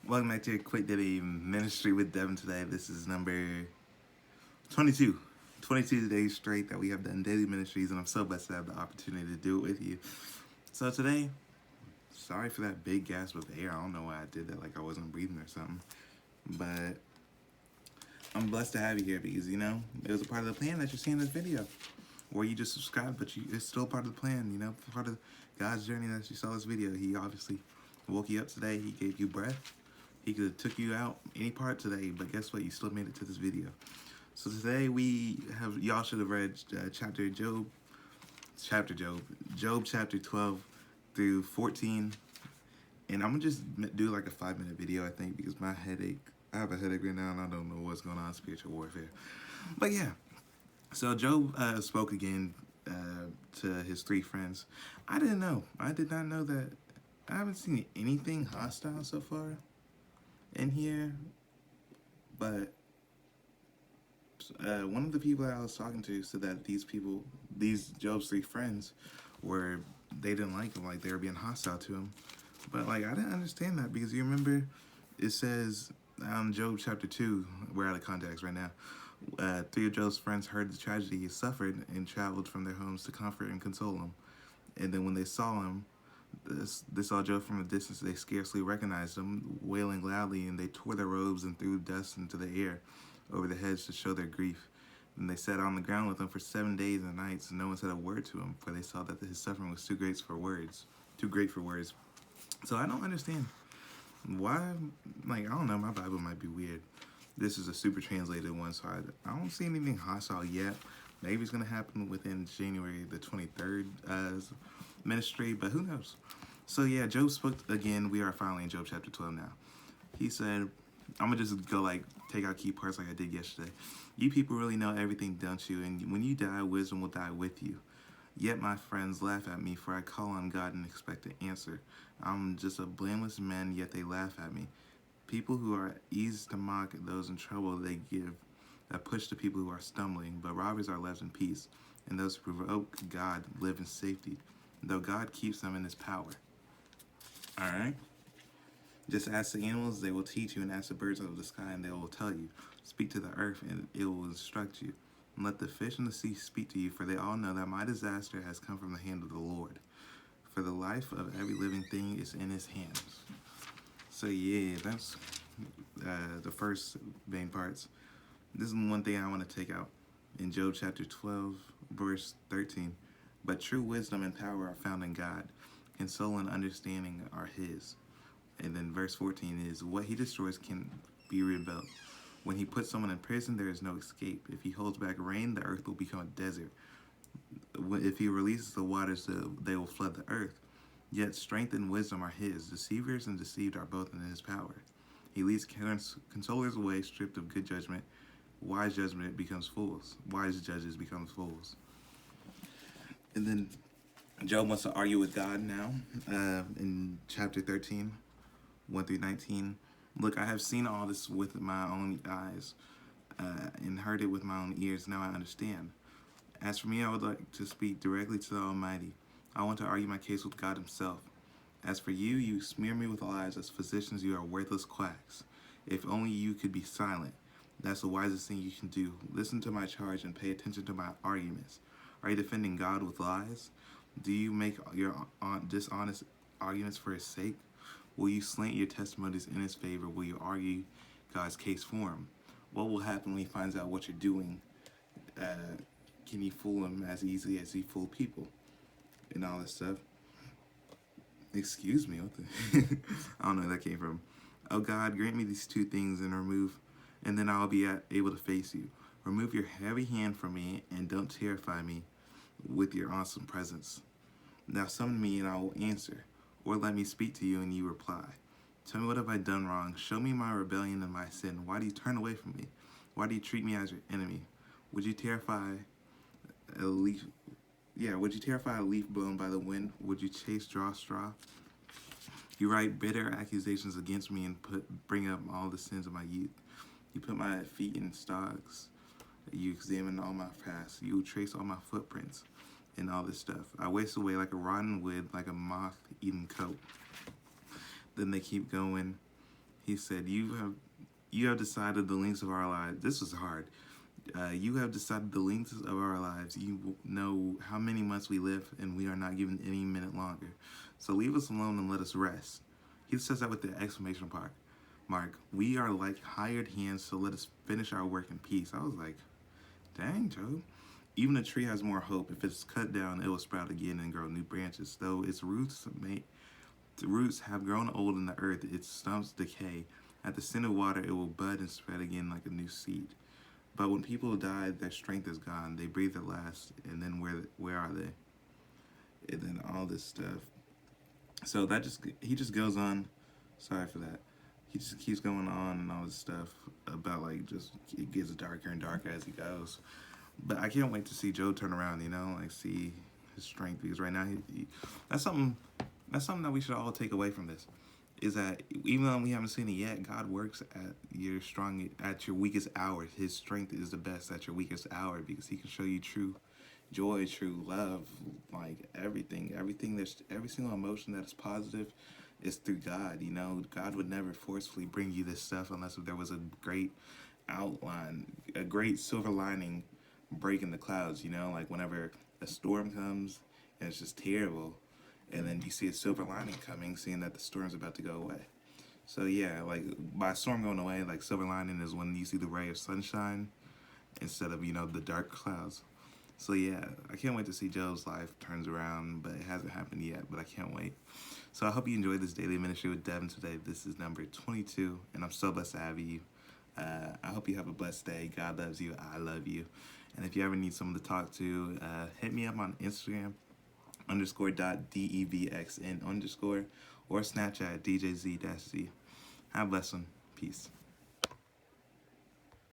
Welcome back to your Quick Daily Ministry with Devin today. This is number 22. 22 days straight that we have done daily ministries, and I'm so blessed to have the opportunity to do it with you. So today, sorry for that big gasp of air. I don't know why I did that, like I wasn't breathing or something. But I'm blessed to have you here because, it was a part of the plan that you're seeing this video. Or you just subscribed, but it's still part of the plan, part of God's journey that you saw this video. He obviously woke you up today. He gave you breath. He could have took you out any part today, but guess what? You still made it to this video. So today y'all should have read Job chapter 12 through 14. And I'm gonna just do like a 5-minute video, I think, because I have a headache right now and I don't know what's going on, spiritual warfare. But yeah, so Job spoke again to his 3 friends. I did not know that. I haven't seen anything hostile so far in here, but one of the people that I was talking to said that these Job's 3 friends, they didn't like him, like they were being hostile to him. But like I didn't understand that, because you remember it says Job chapter 2, we're out of context right now. 3 of Job's friends heard the tragedy he suffered and traveled from their homes to comfort and console him. And then when they saw him, they saw Job from a distance. They scarcely recognized him, wailing loudly, and they tore their robes and threw dust into the air over their heads to show their grief. And they sat on the ground with him for 7 days and nights, and no one said a word to him, for they saw that his suffering was too great for words. So I don't understand why. Like, I don't know, my Bible might be weird. This is a super translated one, so I don't see anything hostile yet. Maybe it's going to happen within January the 23rd ministry, but who knows? So yeah, Job spoke again. We are finally in Job chapter 12 now. He said, I'm going to just go take out key parts like I did yesterday. You people really know everything, don't you? And when you die, wisdom will die with you. Yet my friends laugh at me, for I call on God and expect an answer. I'm just a blameless man, yet they laugh at me. People who are easy to mock those in trouble, they give a push to people who are stumbling, but robbers are left in peace, and those who provoke God live in safety, though God keeps them in his power. Alright? Just ask the animals, they will teach you, and ask the birds of the sky, and they will tell you. Speak to the earth, and it will instruct you. And let the fish in the sea speak to you, for they all know that my disaster has come from the hand of the Lord. For the life of every living thing is in his hands. So yeah, that's the first main parts. This is one thing I want to take out. In Job chapter 12, verse 13. But true wisdom and power are found in God. Console and understanding are his. And then verse 14 is, what he destroys can be rebuilt. When he puts someone in prison, there is no escape. If he holds back rain, the earth will become a desert. If he releases the waters, they will flood the earth. Yet strength and wisdom are his. Deceivers and deceived are both in his power. He leads consolers away, stripped of good judgment. Wise judgment becomes fools. Wise judges become fools. And then Job wants to argue with God now in chapter 13, 1 through 19. Look, I have seen all this with my own eyes and heard it with my own ears. Now I understand. As for me, I would like to speak directly to the Almighty. I want to argue my case with God himself. As for you, you smear me with lies. As physicians, you are worthless quacks. If only you could be silent. That's the wisest thing you can do. Listen to my charge and pay attention to my arguments. Are you defending God with lies? Do you make your dishonest arguments for his sake? Will you slant your testimonies in his favor? Will you argue God's case for him? What will happen when he finds out what you're doing? Can you fool him as easily as he fooled people? And all this stuff. Excuse me, what the I don't know where that came from. Oh God, grant me these 2 things and then I'll be able to face you. Remove your heavy hand from me and don't terrify me with your awesome presence. Now summon me and I will answer, or let me speak to you and you reply. Tell me, what have I done wrong? Show me my rebellion and my sin. Why do you turn away from me? Why do you treat me as your enemy? Would you terrify a leaf? Yeah, would you terrify a leaf blown by the wind? Would you draw straw? You write bitter accusations against me and bring up all the sins of my youth. You put my feet in stocks. You examine all my past. You trace all my footprints and all this stuff. I waste away like a rotten wood, like a moth-eaten coat. Then they keep going. He said, you have decided the lengths of our lives. This was hard. You have decided the lengths of our lives. You know how many months we live, and we are not given any minute longer. So leave us alone and let us rest. He says that with the exclamation mark. We are like hired hands, so let us finish our work in peace. I was like, dang, Job. Even a tree has more hope. If it's cut down, it will sprout again and grow new branches. Though its the roots have grown old in the earth, its stumps decay. At the scent of water, it will bud and spread again like a new seed. But when people die, their strength is gone. They breathe at last, and then where are they? And then all this stuff. So he just goes on. Sorry for that. He just keeps going on and all this stuff about like just it gets darker and darker as he goes. But I can't wait to see Joe turn around. Like see his strength because right now that's something that we should all take away from this. Is that even though we haven't seen it yet, God works at your weakest hour. His strength is the best at your weakest hour because He can show you true joy, true love, like everything. There's every single emotion that is positive is through God. God would never forcefully bring you this stuff unless there was a great outline, a great silver lining breaking the clouds. Like whenever a storm comes and it's just terrible, and then you see a silver lining coming, seeing that the storm's about to go away. So yeah, like by storm going away, like silver lining is when you see the ray of sunshine instead of the dark clouds. So yeah, I can't wait to see Job's life turns around, but it hasn't happened yet. But I can't wait. So I hope you enjoyed this daily ministry with Devin today. This is number 22, and I'm so blessed to have you. I hope you have a blessed day. God loves you. I love you. And if you ever need someone to talk to, hit me up on Instagram _.devxn_ or Snapchat DJZ-Z. Have a blessed one. Peace.